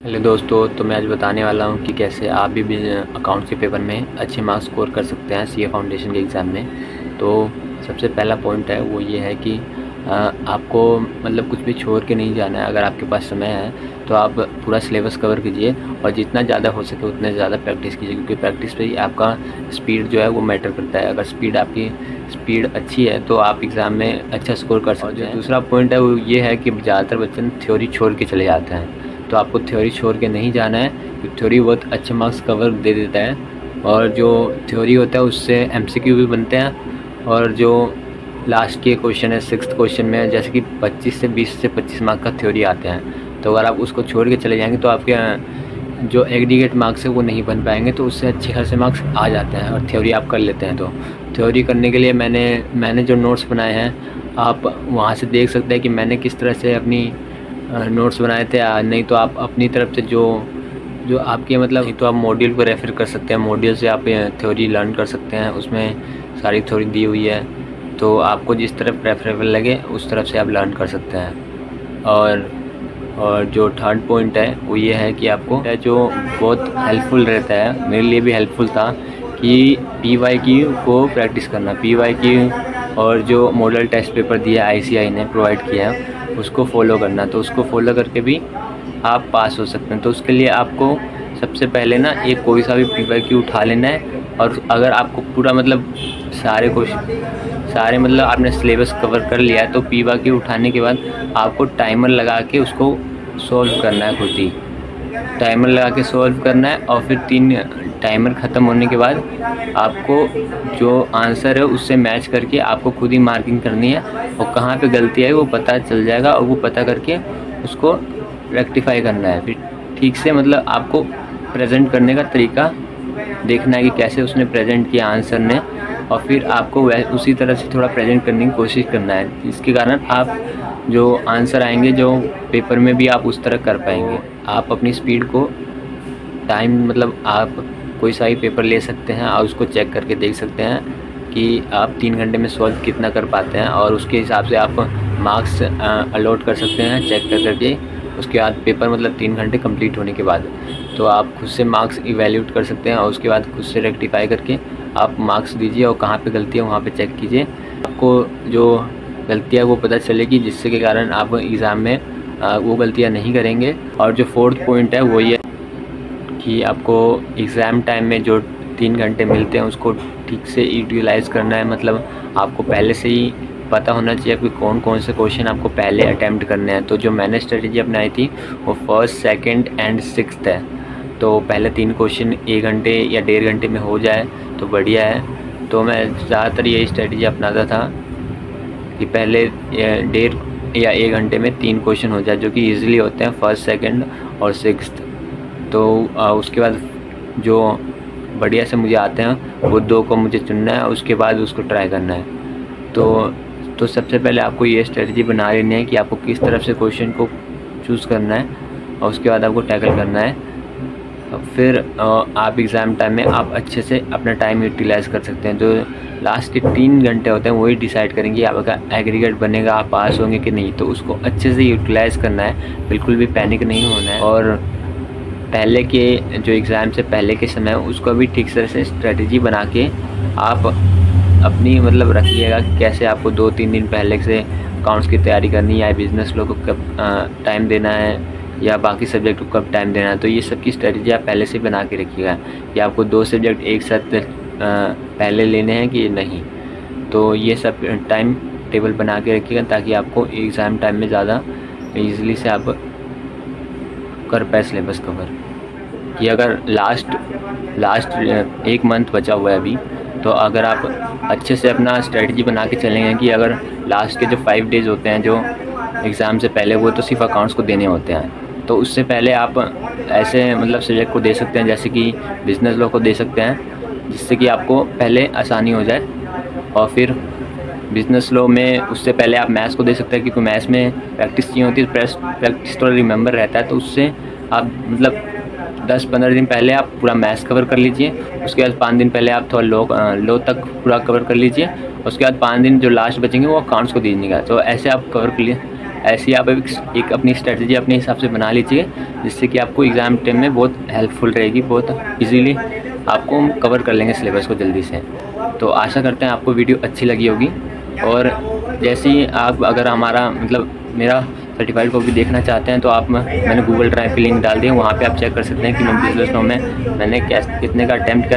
Hello दोस्तों, तो मैं आज बताने वाला हूँ कि कैसे आप भी अकाउंट्स के पेपर में अच्छे मार्क्स स्कोर कर सकते हैं सीए फाउंडेशन के एग्ज़ाम में। तो सबसे पहला पॉइंट है वो ये है कि आपको मतलब कुछ भी छोड़ के नहीं जाना है। अगर आपके पास समय है तो आप पूरा सिलेबस कवर कीजिए और जितना ज़्यादा हो सके उतने ज़्यादा प्रैक्टिस कीजिए, क्योंकि प्रैक्टिस पे ही आपका स्पीड जो है वो मैटर करता है। अगर आपकी स्पीड अच्छी है तो आप एग्ज़ाम में अच्छा स्कोर कर सकते हैं। दूसरा पॉइंट है वो ये है कि ज़्यादातर बच्चे थ्योरी छोड़ के चले जाते हैं, तो आपको थ्योरी छोड़ के नहीं जाना है, क्योंकि थ्योरी बहुत अच्छे मार्क्स कवर दे देता है। और जो थ्योरी होता है उससे एमसीक्यू भी बनते हैं, और जो लास्ट के क्वेश्चन है सिक्स्थ क्वेश्चन में जैसे कि 25 से 25 मार्क का थ्योरी आते हैं, तो अगर आप उसको छोड़ के चले जाएंगे तो आपके जो एग्रीगेट मार्क्स है वो नहीं बन पाएंगे, तो उससे अच्छे खासे मार्क्स आ जाते हैं और थ्योरी आप कर लेते हैं। तो थ्योरी करने के लिए मैंने जो नोट्स बनाए हैं आप वहाँ से देख सकते हैं कि मैंने किस तरह से अपनी नोट्स बनाए थे। नहीं तो आप अपनी तरफ से जो आपके मतलब तो आप मॉड्यूल को रेफ़र कर सकते हैं, मॉड्यूल से आप थ्योरी लर्न कर सकते हैं, उसमें सारी थ्योरी दी हुई है। तो आपको जिस तरफ प्रेफरेबल लगे उस तरफ से आप लर्न कर सकते हैं। और जो थर्ड पॉइंट है वो ये है कि आपको जो बहुत हेल्पफुल रहता है, मेरे लिए भी हेल्पफुल था, कि पीवाईक्यू को प्रैक्टिस करना। पीवाईक्यू और जो मॉडल टेस्ट पेपर दिया आईसीआई ने प्रोवाइड किया है उसको फॉलो करना, तो उसको फॉलो करके भी आप पास हो सकते हैं। तो उसके लिए आपको सबसे पहले ना एक कोई सा भी पीवाईक्यू उठा लेना है, और अगर आपको पूरा मतलब सारे मतलब आपने सिलेबस कवर कर लिया है तो पीवाईक्यू उठाने के बाद आपको टाइमर लगा के उसको सॉल्व करना है। खुद ही टाइमर लगा के सॉल्व करना है, और फिर 3 टाइमर ख़त्म होने के बाद आपको जो आंसर है उससे मैच करके आपको खुद ही मार्किंग करनी है, और कहाँ पे गलती है वो पता चल जाएगा, और वो पता करके उसको रेक्टिफाई करना है। फिर ठीक से मतलब आपको प्रेजेंट करने का तरीका देखना है कि कैसे उसने प्रेजेंट किया आंसर ने, और फिर आपको उसी तरह से थोड़ा प्रेजेंट करने की कोशिश करना है। इसके कारण आप जो आंसर आएंगे जो पेपर में भी आप उस तरह कर पाएंगे। आप अपनी स्पीड को टाइम मतलब आप कोई सा ही पेपर ले सकते हैं और उसको चेक करके देख सकते हैं कि आप 3 घंटे में सॉल्व कितना कर पाते हैं, और उसके हिसाब से आप मार्क्स अलॉट कर सकते हैं चेक कर करके। उसके बाद पेपर मतलब 3 घंटे कंप्लीट होने के बाद तो आप खुद से मार्क्स इवैल्यूएट कर सकते हैं, और उसके बाद खुद से रेक्टिफाई करके आप मार्क्स दीजिए, और कहाँ पे गलती है वहाँ पे चेक कीजिए। आपको जो गलतियाँ वो पता चलेगी, जिससे के कारण आप एग्ज़ाम में वो गलतियाँ नहीं करेंगे। और जो फोर्थ पॉइंट है वो ये कि आपको एग्ज़ाम टाइम में जो 3 घंटे मिलते हैं उसको ठीक से यूटिलाइज़ करना है। मतलब आपको पहले से ही पता होना चाहिए कि कौन कौन से क्वेश्चन आपको पहले अटैम्प्ट करने हैं। तो जो मैंने स्ट्रेटजी अपनाई थी वो फर्स्ट, सेकंड एंड सिक्स्थ है। तो पहले 3 क्वेश्चन 1 घंटे या 1.5 घंटे में हो जाए तो बढ़िया है। तो मैं ज़्यादातर यही स्ट्रेटजी अपनाता था कि पहले 1.5 या 1 घंटे में 3 क्वेश्चन हो जाए, जो कि ईज़िली होते हैं फर्स्ट, सेकंड और सिक्स्थ। तो उसके बाद जो बढ़िया से मुझे आते हैं वो 2 को मुझे चुनना है, उसके बाद उसको ट्राई करना है। तो सबसे पहले आपको ये स्ट्रेटजी बना लेनी है कि आपको किस तरफ से क्वेश्चन को चूज़ करना है, और उसके बाद आपको टैकल करना है। फिर आप एग्ज़ाम टाइम में आप अच्छे से अपना टाइम यूटिलाइज़ कर सकते हैं। जो लास्ट के 3 घंटे होते हैं वही डिसाइड करेंगे आपका एग्रीगेट बनेगा, आप पास होंगे कि नहीं। तो उसको अच्छे से यूटिलाइज़ करना है, बिल्कुल भी पैनिक नहीं होना है। और पहले के जो एग्ज़ाम से पहले के समय उसको भी ठीक से स्ट्रेटजी बना के आप अपनी मतलब रखिएगा कि कैसे आपको 2-3 दिन पहले से अकाउंट्स की तैयारी करनी है, या बिज़नेस लोग को कब टाइम देना है, या बाकी सब्जेक्ट को कब टाइम देना है। तो ये सब की स्ट्रेटजी आप पहले से बना के रखिएगा कि आपको 2 सब्जेक्ट एक साथ पहले लेने हैं कि नहीं। तो ये सब टाइम टेबल बना के रखिएगा ताकि आपको एग्ज़ाम टाइम में ज़्यादा ईज़िली से आप कर पाए सिलेबस कवर। कि अगर लास्ट 1 मंथ बचा हुआ है अभी, तो अगर आप अच्छे से अपना स्ट्रेटजी बना के चलेंगे कि अगर लास्ट के जो 5 डेज़ होते हैं जो एग्ज़ाम से पहले, वो तो सिर्फ अकाउंट्स को देने होते हैं, तो उससे पहले आप ऐसे मतलब सब्जेक्ट को दे सकते हैं जैसे कि बिज़नेस लॉ को दे सकते हैं, जिससे कि आपको पहले आसानी हो जाए। और फिर बिज़नेस लॉ में उससे पहले आप मैथ्स को दे सकते हैं, क्योंकि मैथ्स में प्रैक्टिस चाहिए होती है, प्रैक्टिस थोड़ा रिमेंबर रहता है। तो उससे आप मतलब 10-15 दिन पहले आप पूरा मैथ्स कवर कर लीजिए, उसके बाद 5 दिन पहले आप थोड़ा लो तक पूरा कवर कर लीजिए, उसके बाद 5 दिन जो लास्ट बचेंगे वो अकाउंट्स को दीजिएगा। तो ऐसे आप कवर ऐसी आप एक अपनी स्ट्रेटजी अपने हिसाब से बना लीजिए, जिससे कि आपको एग्ज़ाम टाइम में बहुत हेल्पफुल रहेगी, बहुत इजीली आपको हम कवर कर लेंगे सिलेबस को जल्दी से। तो आशा करते हैं आपको वीडियो अच्छी लगी होगी। और जैसे ही आप अगर हमारा मतलब मेरा सर्टिफाइड कॉपी देखना चाहते हैं तो आप मैंने गूगल ड्राइव की लिंक डाल दी है, वहाँ पे आप चेक कर सकते हैं कि मैं बिजनेस नो में मैंने कितने का अटैम्प्ट किया